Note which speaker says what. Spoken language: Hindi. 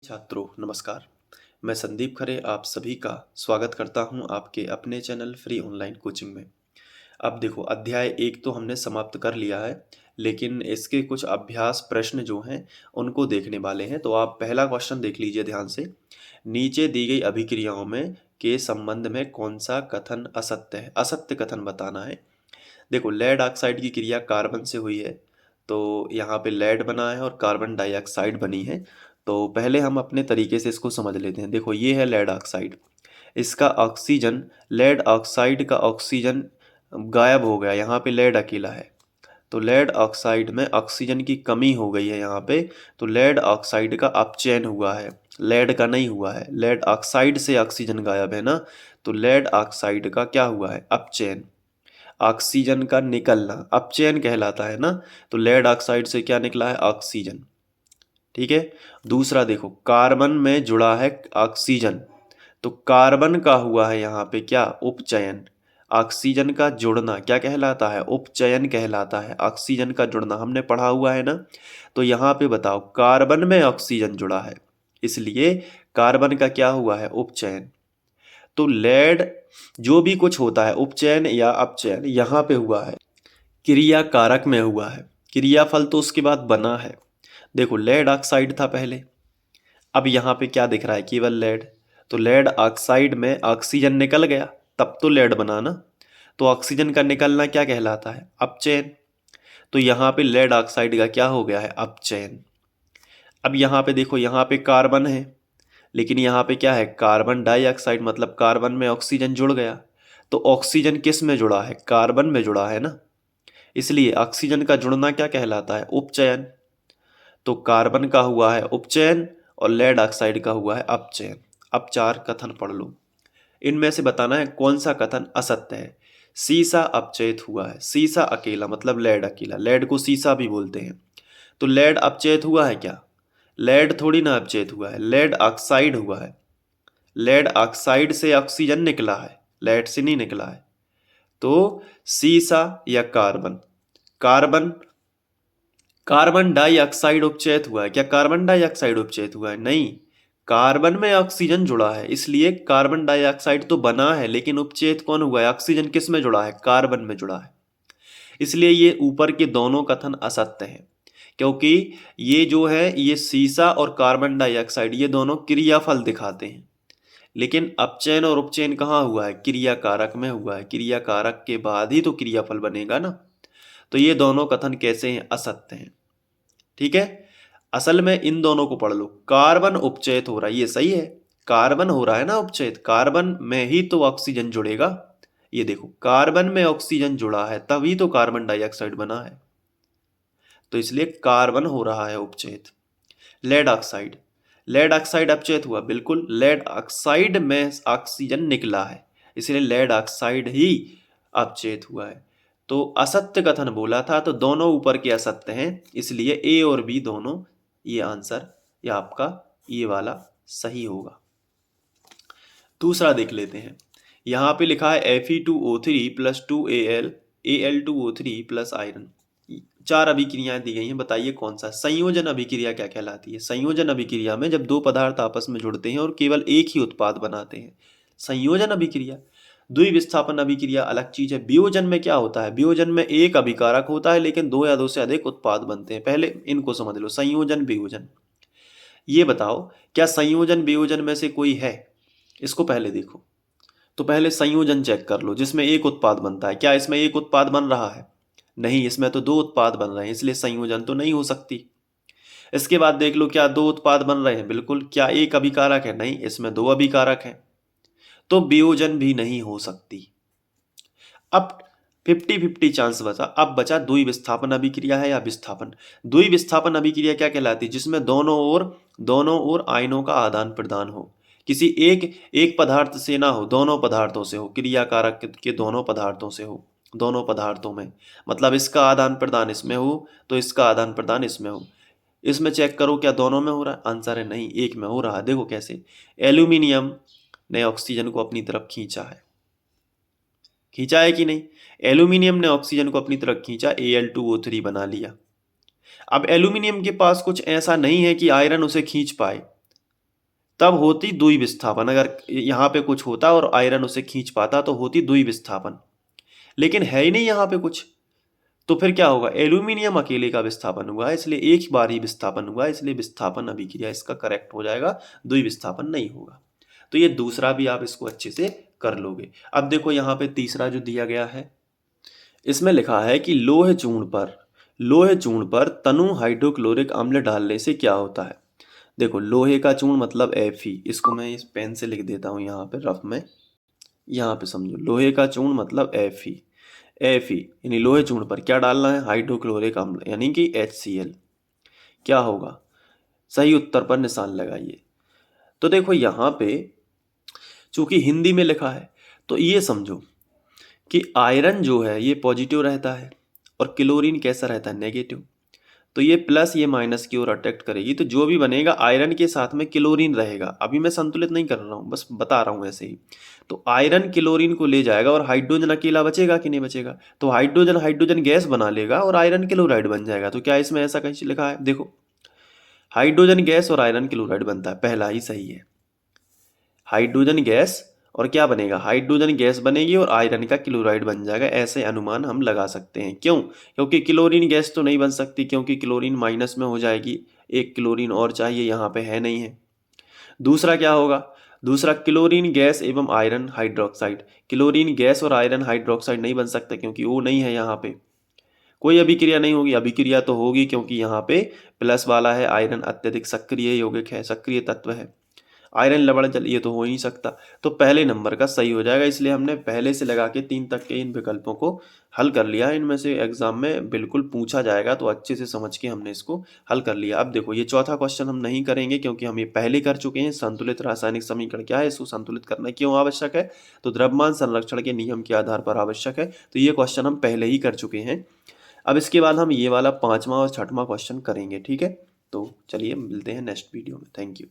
Speaker 1: छात्रों नमस्कार। मैं संदीप खरे आप सभी का स्वागत करता हूं आपके अपने चैनल फ्री ऑनलाइन कोचिंग में। अब देखो अध्याय 1 तो हमने समाप्त कर लिया है, लेकिन इसके कुछ अभ्यास प्रश्न जो हैं उनको देखने वाले हैं। तो आप पहला क्वेश्चन देख लीजिए ध्यान से। नीचे दी गई अभिक्रियाओं में के संबंध में कौन सा कथन असत्य है? असत्य कथन बताना है। देखो लेड ऑक्साइड की क्रिया कार्बन से हुई है, तो यहाँ पे लेड बना है और कार्बन डाइऑक्साइड बनी है। तो पहले हम अपने तरीके से इसको समझ लेते हैं। देखो ये है लेड ऑक्साइड, इसका ऑक्सीजन, लेड ऑक्साइड का ऑक्सीजन गायब हो गया, यहाँ पे लेड अकेला है। तो लेड ऑक्साइड में ऑक्सीजन की कमी हो गई है यहाँ पे, तो लेड ऑक्साइड का अपचयन हुआ है, लेड का नहीं हुआ है। लेड ऑक्साइड से ऑक्सीजन गायब है ना, तो लेड ऑक्साइड का क्या हुआ है? अपचयन। ऑक्सीजन का निकलना अपचयन कहलाता है ना, तो लेड ऑक्साइड से क्या निकला है? ऑक्सीजन। ठीक है। दूसरा देखो कार्बन में जुड़ा है ऑक्सीजन, तो कार्बन का हुआ है यहाँ पे क्या? उपचयन। ऑक्सीजन का जुड़ना क्या कहलाता है? उपचयन कहलाता है। ऑक्सीजन का जुड़ना हमने पढ़ा हुआ है ना। तो यहाँ पे बताओ कार्बन में ऑक्सीजन जुड़ा है, इसलिए कार्बन का क्या हुआ है? उपचयन। तो लेड जो भी कुछ होता है उपचयन या अपचयन यहाँ पे हुआ है, क्रिया कारक में हुआ है। क्रियाफल तो उसके बाद बना है। देखो लेड ऑक्साइड था पहले, अब यहाँ पे क्या दिख रहा है? केवल लेड। तो लेड ऑक्साइड में ऑक्सीजन निकल गया, तब तो लेड बना ना। तो ऑक्सीजन का निकलना क्या कहलाता है? अपचयन। तो यहाँ पे लेड ऑक्साइड का क्या हो गया है? अपचयन। अब यहाँ पे देखो, यहाँ पे कार्बन है, लेकिन यहाँ पे क्या है? कार्बन डाइऑक्साइड, मतलब कार्बन में ऑक्सीजन जुड़ गया। तो ऑक्सीजन किस में जुड़ा है? कार्बन में जुड़ा है ना, इसलिए ऑक्सीजन का जुड़ना क्या कहलाता है? उपचयन। तो कार्बन का हुआ है उपचयन और लेड ऑक्साइड का हुआ है अपचयन। अब चार कथन पढ़ लो, इनमें से बताना है कौन सा कथन असत्य है। सीसा अपचयित हुआ है, सीसा अकेला मतलब लेड अकेला, लेड को सीसा भी बोलते हैं। तो लेड अपचयित हुआ है क्या? लेड थोड़ी ना अपचयित हुआ है, लेड ऑक्साइड हुआ है। लेड ऑक्साइड से ऑक्सीजन निकला है, लेड से नहीं निकला है। तो सीसा या कार्बन, कार्बन, कार्बन डाइऑक्साइड उपचयित हुआ है क्या? कार्बन डाइऑक्साइड उपचयित हुआ है? नहीं, कार्बन में ऑक्सीजन जुड़ा है, इसलिए कार्बन डाइऑक्साइड तो बना है, लेकिन उपचयित कौन हुआ है? ऑक्सीजन किस में जुड़ा है? कार्बन में जुड़ा है। इसलिए ये ऊपर के दोनों कथन असत्य हैं, क्योंकि ये जो है ये सीसा और कार्बन डाइऑक्साइड ये दोनों क्रियाफल दिखाते हैं, लेकिन अपचयन और उपचयन कहाँ हुआ है? क्रिया कारक में हुआ है। क्रिया कारक के बाद ही तो क्रियाफल बनेगा ना। तो ये दोनों कथन कैसे हैं? असत्य हैं। ठीक है। असल में इन दोनों को पढ़ लो। कार्बन उपचयित हो रहा है, ये सही है, कार्बन हो रहा है ना उपचयित, कार्बन में ही तो ऑक्सीजन जुड़ेगा। ये देखो कार्बन में ऑक्सीजन जुड़ा है तभी तो कार्बन डाइऑक्साइड बना है, तो इसलिए कार्बन हो रहा है उपचयित। लेड ऑक्साइड, लेड ऑक्साइड अपचयित हुआ, बिल्कुल लेड ऑक्साइड में ऑक्सीजन निकला है, इसलिए लेड ऑक्साइड ही अपचयित हुआ है। तो असत्य कथन बोला था, तो दोनों ऊपर के असत्य हैं, इसलिए ए और बी दोनों, ये आंसर या आपका ये वाला सही होगा। दूसरा देख लेते हैं। यहाँ पे लिखा है Fe2O3 plus 2Al Al2O3 plus iron, चार अभिक्रियाएं दी गई हैं, बताइए कौन सा? संयोजन अभिक्रिया क्या कहलाती है? संयोजन अभिक्रिया में जब दो पदार्थ आपस में जुड़ते हैं और केवल एक ही उत्पाद बनाते हैं, संयोजन अभिक्रिया। द्विविस्थापन अभिक्रिया अलग चीज है। वियोजन में क्या होता है? वियोजन में एक अभिकारक होता है, लेकिन दो या दो से अधिक उत्पाद बनते हैं। पहले इनको समझ लो, संयोजन वियोजन। ये बताओ क्या संयोजन वियोजन में से कोई है? इसको पहले देखो। तो पहले संयोजन चेक कर लो, जिसमें एक उत्पाद बनता है। क्या इसमें एक उत्पाद बन रहा है? नहीं, इसमें तो दो उत्पाद बन रहे हैं, इसलिए संयोजन तो नहीं हो सकती। इसके बाद देख लो, क्या दो उत्पाद बन रहे हैं? बिल्कुल। क्या एक अभिकारक है? नहीं, इसमें दो अभिकारक हैं, तो वियोजन भी नहीं हो सकती। अब 50-50 चांस बचा। अब बचा द्विविस्थापन अभिक्रिया है या विस्थापन। द्विविस्थापन अभिक्रिया क्या कहलाती है? जिसमें दोनों ओर आयनों का आदान प्रदान हो, किसी एक पदार्थ से ना हो, दोनों पदार्थों से हो, क्रिया कारक के दोनों पदार्थों से हो, दोनों पदार्थों में, मतलब इसका आदान प्रदान इसमें हो तो इसका आदान प्रदान इसमें हो। इसमें चेक करो क्या दोनों में हो रहा है? आंसर है नहीं, एक में हो रहा है। देखो कैसे, एल्यूमिनियम ने ऑक्सीजन को अपनी तरफ खींचा है, खींचा है कि नहीं? एल्यूमिनियम ने ऑक्सीजन को अपनी तरफ खींचा, Al2O3 बना लिया। अब एल्यूमिनियम के पास कुछ ऐसा नहीं है कि आयरन उसे खींच पाए, तब होती द्वि विस्थापन। अगर यहाँ पे कुछ होता और आयरन उसे खींच पाता तो होती द्वि विस्थापन, लेकिन है ही नहीं यहाँ पे कुछ, तो फिर क्या होगा, एल्यूमिनियम अकेले का विस्थापन हुआ है, इसलिए एक बार ही विस्थापन हुआ है, इसलिए विस्थापन अभिक्रिया इसका करेक्ट हो जाएगा, द्वि विस्थापन नहीं होगा। तो ये दूसरा भी आप इसको अच्छे से कर लोगे। अब देखो यहाँ पे तीसरा जो दिया गया है, इसमें लिखा है कि लोहे चूर्ण पर तनु हाइड्रोक्लोरिक अम्ल डालने से क्या होता है। देखो लोहे का चूर्ण मतलब Fe, इसको मैं इस पेन से लिख देता हूँ यहाँ पे रफ में, यहाँ पे समझो लोहे का चूर्ण मतलब Fe यानी लोहे चूर्ण पर क्या डालना है, हाइड्रोक्लोरिक अम्ल यानी कि HCl। क्या होगा, सही उत्तर पर निशान लगाइए। तो देखो यहाँ पे चूंकि हिंदी में लिखा है तो ये समझो कि आयरन जो है ये पॉजिटिव रहता है और क्लोरीन कैसा रहता है, नेगेटिव। तो ये प्लस ये माइनस की ओर अट्रैक्ट करेगी, तो जो भी बनेगा आयरन के साथ में क्लोरीन रहेगा। अभी मैं संतुलित नहीं कर रहा हूँ, बस बता रहा हूँ ऐसे ही। तो आयरन क्लोरीन को ले जाएगा और हाइड्रोजन अकेला बचेगा कि नहीं बचेगा, तो हाइड्रोजन हाइड्रोजन गैस बना लेगा और आयरन क्लोराइड बन जाएगा। तो क्या इसमें ऐसा कहीं लिखा है, देखो हाइड्रोजन गैस और आयरन क्लोराइड बनता है, पहला ही सही है। हाइड्रोजन गैस और क्या बनेगा, हाइड्रोजन गैस बनेगी और आयरन का क्लोराइड बन जाएगा, ऐसे अनुमान हम लगा सकते हैं। क्यों, क्योंकि क्लोरीन गैस तो नहीं बन सकती, क्योंकि क्लोरीन माइनस में हो जाएगी, एक क्लोरीन और चाहिए, यहाँ पे है नहीं है। दूसरा क्या होगा, दूसरा क्लोरीन गैस एवं आयरन हाइड्रोक्साइड, क्लोरीन गैस और आयरन हाइड्रोक्साइड नहीं बन सकता क्योंकि वो नहीं है, यहाँ पे कोई अभिक्रिया नहीं होगी। अभिक्रिया तो होगी क्योंकि यहाँ पे प्लस वाला है, आयरन अत्यधिक सक्रिय यौगिक है, सक्रिय तत्व है, आयरन लवण जल, ये तो हो ही नहीं सकता। तो पहले नंबर का सही हो जाएगा, इसलिए हमने पहले से लगा के 3 तक के इन विकल्पों को हल कर लिया। इनमें से एग्जाम में बिल्कुल पूछा जाएगा, तो अच्छे से समझ के हमने इसको हल कर लिया। अब देखो ये चौथा क्वेश्चन हम नहीं करेंगे क्योंकि हम ये पहले कर चुके हैं। संतुलित रासायनिक समीकरण क्या है, इसको संतुलित करना क्यों आवश्यक है, तो द्रव्यमान संरक्षण के नियम के आधार पर आवश्यक है। तो ये क्वेश्चन हम पहले ही कर चुके हैं। अब इसके बाद हम ये वाला 5वां और 6वां क्वेश्चन करेंगे, ठीक है। तो चलिए मिलते हैं नेक्स्ट वीडियो में, थैंक यू।